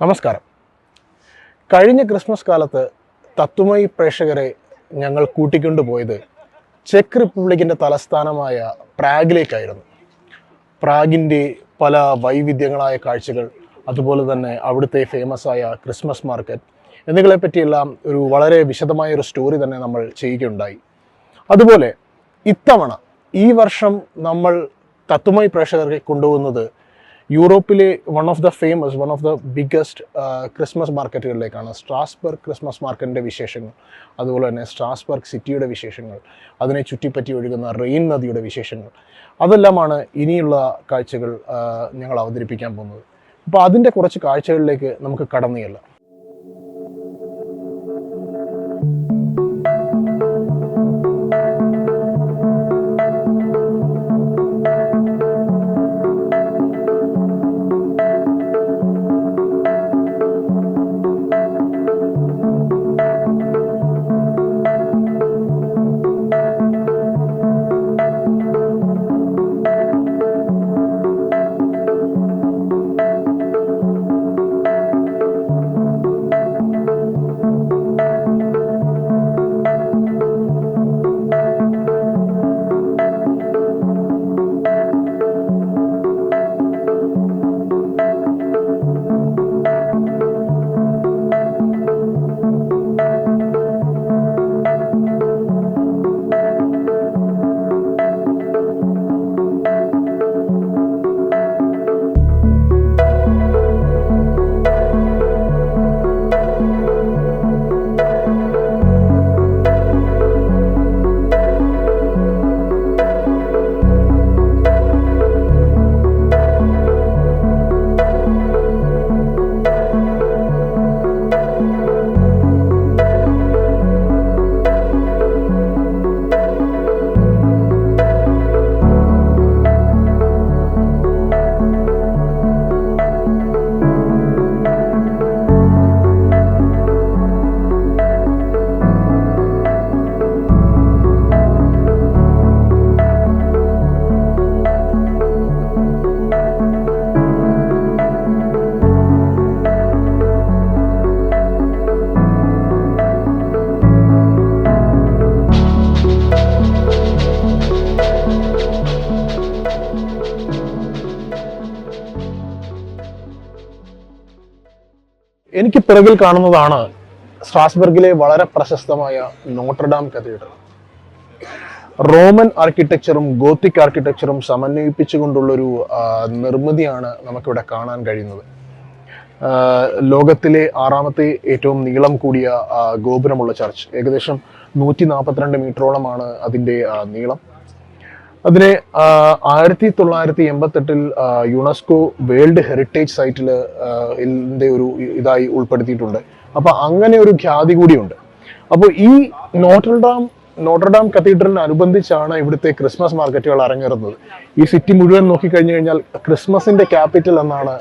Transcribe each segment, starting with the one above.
നമസ്കാരം. കഴിഞ്ഞ ക്രിസ്മസ് കാലത്ത് തത്വമയി പ്രേക്ഷകരെ ഞങ്ങൾ കൂട്ടിക്കൊണ്ടുപോയത് ചെക്ക് റിപ്പബ്ലിക്കിൻ്റെ തലസ്ഥാനമായ പ്രാഗിലേക്കായിരുന്നു. പ്രാഗിൻ്റെ പല വൈവിധ്യങ്ങളായ കാഴ്ചകൾ, അതുപോലെ തന്നെ അവിടുത്തെ ഫേമസ് ആയ ക്രിസ്മസ് മാർക്കറ്റ് എന്നിവയെപ്പറ്റിയെല്ലാം ഒരു വളരെ വിശദമായ ഒരു സ്റ്റോറി തന്നെ നമ്മൾ ചെയ്യുകയുണ്ടായി. അതുപോലെ ഇത്തവണ ഈ വർഷം നമ്മൾ തത്വമയി പ്രേക്ഷകരെ കൊണ്ടുപോകുന്നത് യൂറോപ്പിലെ one of the biggest Christmas മാർക്കറ്റുകളിലേക്കാണ്. സ്ട്രാസ്ബർഗ് ക്രിസ്മസ് മാർക്കറ്റിൻ്റെ വിശേഷങ്ങൾ, അതുപോലെ തന്നെ സ്ട്രാസ്ബർഗ് സിറ്റിയുടെ വിശേഷങ്ങൾ, അതിനെ ചുറ്റിപ്പറ്റി ഒഴുകുന്ന റെയിൻ നദിയുടെ വിശേഷങ്ങൾ, അതെല്ലാമാണ് ഇനിയുള്ള കാഴ്ചകൾ ഞങ്ങൾ അവതരിപ്പിക്കാൻ പോകുന്നത്. അപ്പോൾ അതിൻ്റെ കുറച്ച് കാഴ്ചകളിലേക്ക് നമുക്ക് കടന്നു ചെല്ലാം. എനിക്ക് പിറകിൽ കാണുന്നതാണ് സ്ട്രാസ്ബർഗിലെ വളരെ പ്രശസ്തമായ നോട്ടർഡാം കത്തീഡ്രൽ. റോമൻ ആർക്കിടെക്ചറും ഗോത്തിക് ആർക്കിടെക്ചറും സമന്വയിപ്പിച്ചുകൊണ്ടുള്ളൊരു നിർമ്മിതിയാണ് നമുക്കിവിടെ കാണാൻ കഴിയുന്നത്. ലോകത്തിലെ 6ാമത്തെ ഏറ്റവും നീളം കൂടിയ ഗോപുരമുള്ള ചർച്ച്, ഏകദേശം 142 മീറ്ററോളമാണ് അതിൻ്റെ നീളം. അതിനെ 1988 യുനെസ്കോ വേൾഡ് ഹെറിറ്റേജ് സൈറ്റിൽ ഒരു ഇതായി ഉൾപ്പെടുത്തിയിട്ടുണ്ട്. അപ്പോൾ അങ്ങനെ ഒരു ഖ്യാതി കൂടിയുണ്ട്. അപ്പോൾ ഈ നോട്ടർഡാം കത്തീഡ്രലിനനുബന്ധിച്ചാണ് ഇവിടുത്തെ ക്രിസ്മസ് മാർക്കറ്റുകൾ അരങ്ങേറുന്നത്. ഈ സിറ്റി മുഴുവൻ നോക്കിക്കഴിഞ്ഞു കഴിഞ്ഞാൽ ക്രിസ്മസിന്റെ ക്യാപിറ്റൽ എന്നാണ്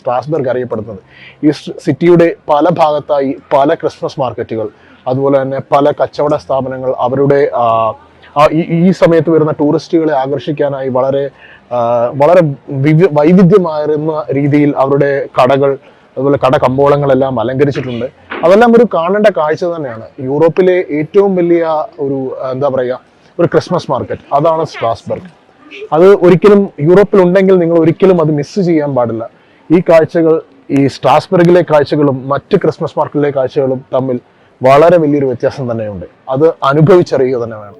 സ്ട്രാസ്ബർഗ് അറിയപ്പെടുന്നത്. ഈ സിറ്റിയുടെ പല ഭാഗത്തായി പല ക്രിസ്മസ് മാർക്കറ്റുകൾ, അതുപോലെ തന്നെ പല കച്ചവട സ്ഥാപനങ്ങൾ അവരുടെ ഈ സമയത്ത് വരുന്ന ടൂറിസ്റ്റുകളെ ആകർഷിക്കാനായി വളരെ വൈവിധ്യമായിരുന്ന രീതിയിൽ അവരുടെ കടകൾ, അതുപോലെ കമ്പോളങ്ങളെല്ലാം അലങ്കരിച്ചിട്ടുണ്ട്. അതെല്ലാം ഒരു കാണേണ്ട കാഴ്ച തന്നെയാണ്. യൂറോപ്പിലെ ഏറ്റവും വലിയ ഒരു ക്രിസ്മസ് മാർക്കറ്റ് അതാണ് സ്ട്രാസ്ബർഗ്. അത് ഒരിക്കലും യൂറോപ്പിൽ ഉണ്ടെങ്കിൽ നിങ്ങൾ ഒരിക്കലും അത് മിസ് ചെയ്യാൻ പാടില്ല. ഈ കാഴ്ചകൾ, ഈ സ്ട്രാസ്ബർഗിലെ കാഴ്ചകളും മറ്റ് ക്രിസ്മസ് മാർക്കറ്റിലെ കാഴ്ചകളും തമ്മിൽ വളരെ വലിയൊരു വ്യത്യാസം തന്നെയുണ്ട്. അത് അനുഭവിച്ചറിയുക തന്നെ വേണം.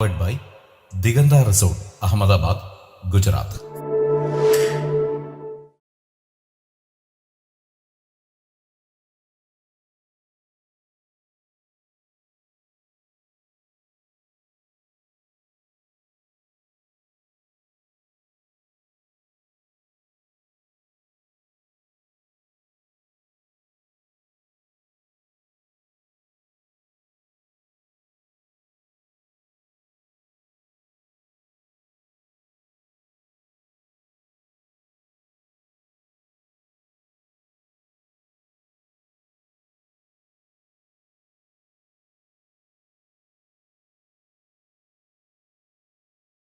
By Diganta resort, Ahmedabad, Gujarat.